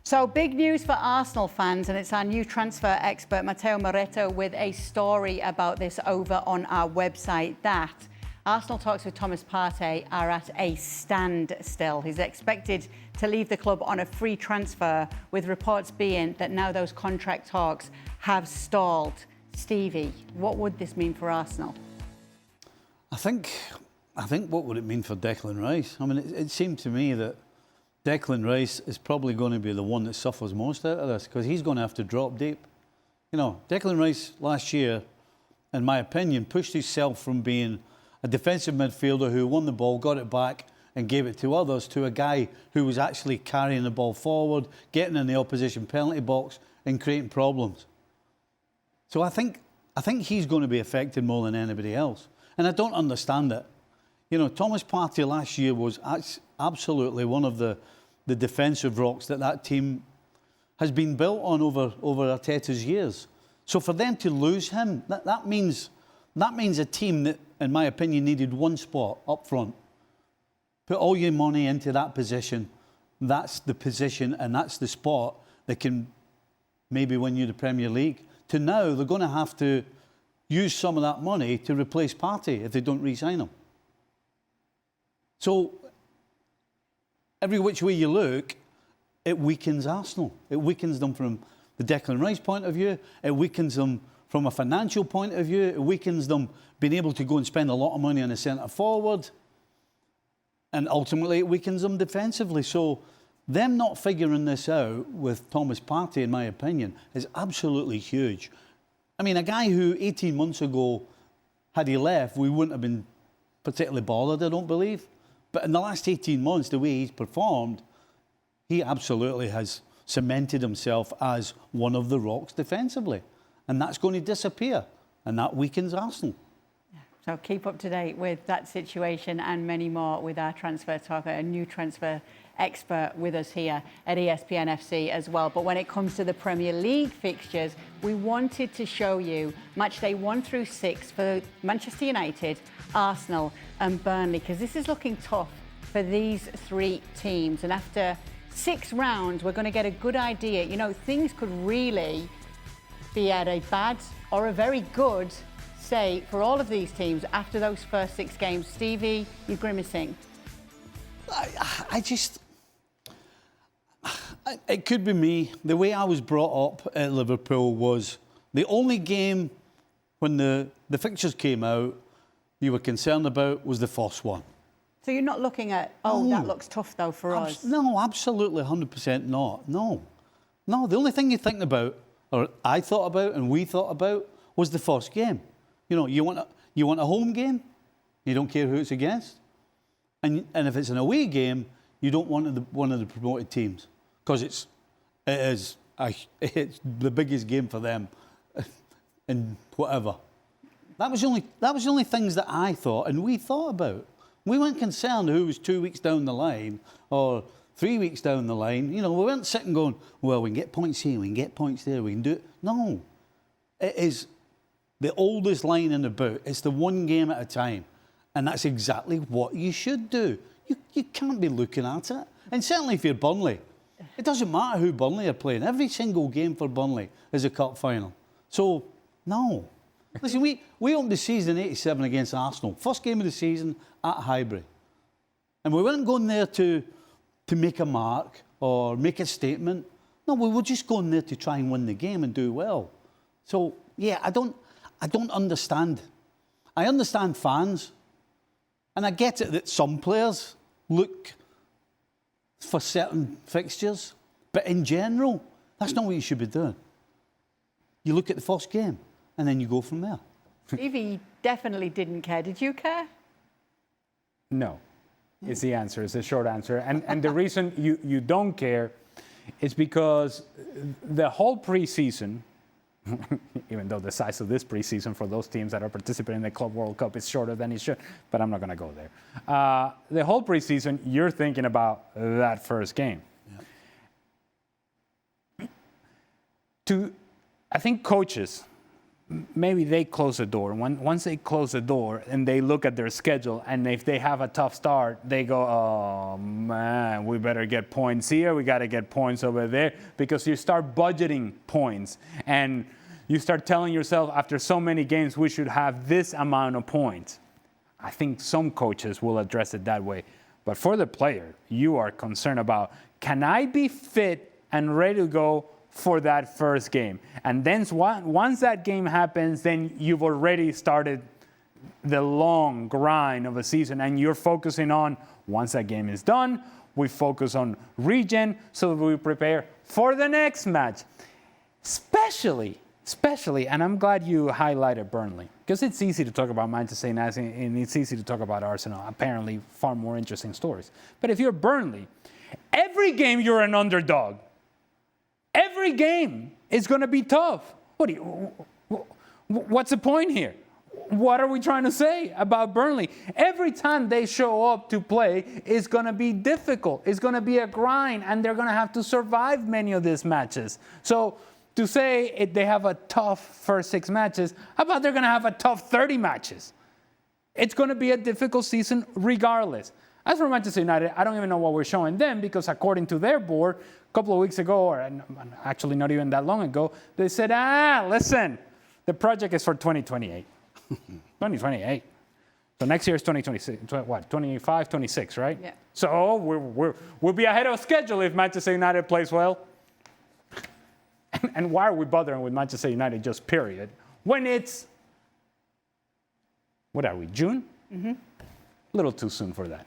So big news for Arsenal fans, and it's our new transfer expert, Matteo Moretto, with a story about this over on our website, that Arsenal talks with Thomas Partey are at a standstill. He's expected to leave the club on a free transfer, with reports being that now those contract talks have stalled. Stevie, what would this mean for Arsenal? I think what would it mean for Declan Rice? I mean, it seemed to me that Declan Rice is probably going to be the one that suffers most out of this, because he's going to have to drop deep. You know, Declan Rice last year, in my opinion, pushed himself from being a defensive midfielder who won the ball, got it back and gave it to others, to a guy who was actually carrying the ball forward, getting in the opposition penalty box and creating problems. So I think he's going to be affected more than anybody else. And I don't understand it. You know, Thomas Partey last year was absolutely one of the defensive rocks that team has been built on over Arteta's years. So for them to lose him, that means a team that, in my opinion, needed one spot up front. Put all your money into that position. That's the position and that's the spot that can maybe win you the Premier League. To now, they're going to have to use some of that money to replace Partey if they don't re-sign him. So, every which way you look, it weakens Arsenal. It weakens them from the Declan Rice point of view. It weakens them from a financial point of view. It weakens them being able to go and spend a lot of money on a centre forward. And ultimately, it weakens them defensively. So, them not figuring this out with Thomas Partey, in my opinion, is absolutely huge. I mean, a guy who 18 months ago, had he left, we wouldn't have been particularly bothered, I don't believe. But in the last 18 months, the way he's performed, he absolutely has cemented himself as one of the rocks defensively. And that's going to disappear. And that weakens Arsenal. So keep up to date with that situation and many more with our transfer talker, a new transfer expert with us here at ESPN FC as well. But when it comes to the Premier League fixtures, we wanted to show you match day 1 through 6 for Manchester United, Arsenal and Burnley, because this is looking tough for these three teams. And after 6 rounds, we're going to get a good idea. You know, things could really be at a bad or a very good say for all of these teams after those first 6 games. Stevie, you're grimacing. It could be me. The way I was brought up at Liverpool was the only game when the fixtures came out you were concerned about was the first one. So you're not looking at, that looks tough though for us. No, absolutely 100% not. No. The only thing you're thinking about, or I thought about and we thought about, was the first game. You know, you want a home game, you don't care who it's against. And if it's an away game, you don't want one of the promoted teams, because it's the biggest game for them and whatever. That was the only things that I thought and we thought about. We weren't concerned who was 2 weeks down the line or 3 weeks down the line. You know, we weren't sitting going, well, we can get points here, we can get points there, we can do it. No. It is the oldest line in the book. It's the one game at a time. And that's exactly what you should do. You can't be looking at it. And certainly if you're Burnley, it doesn't matter who Burnley are playing. Every single game for Burnley is a cup final. So, no. Listen, we opened the season in '87 against Arsenal. First game of the season at Highbury. And we weren't going there to make a mark or make a statement. No, we were just going there to try and win the game and do well. So, yeah, I don't understand. I understand fans. And I get it that some players look for certain fixtures. But in general, that's not what you should be doing. You look at the first game and then you go from there. Stevie definitely didn't care. Did you care? No, is the answer. It's a short answer. And the reason you don't care is because the whole preseason, even though the size of this preseason for those teams that are participating in the Club World Cup is shorter than it should, but I'm not going to go there. The whole preseason, you're thinking about that first game. Yeah. I think coaches maybe they close the door. Once they close the door and they look at their schedule, and if they have a tough start, they go, oh man, we better get points here. We got to get points over there, because you start budgeting points and you start telling yourself after so many games, we should have this amount of points. I think some coaches will address it that way. But for the player, you are concerned about, can I be fit and ready to go for that first game? And then once that game happens, then you've already started the long grind of a season, and you're focusing on, once that game is done, we focus on regen so that we prepare for the next match. Especially, and I'm glad you highlighted Burnley, because it's easy to talk about Manchester United and it's easy to talk about Arsenal, apparently far more interesting stories. But if you're Burnley, every game you're an underdog. Every game is going to be tough. What's the point here? What are we trying to say about Burnley? Every time they show up to play, it's going to be difficult. It's going to be a grind, and they're going to have to survive many of these matches. So to say they have a tough first 6 matches, how about they're going to have a tough 30 matches? It's going to be a difficult season regardless. As for Manchester United, I don't even know what we're showing them, because according to their board, a couple of weeks ago, or actually not even that long ago, they said, listen, the project is for 2028. 2028. So next year is 2026. What, 25, 26, right? Yeah. So we'll be ahead of schedule if Manchester United plays well. And why are we bothering with Manchester United just period? When it's, what are we, June? Mm-hmm. A little too soon for that.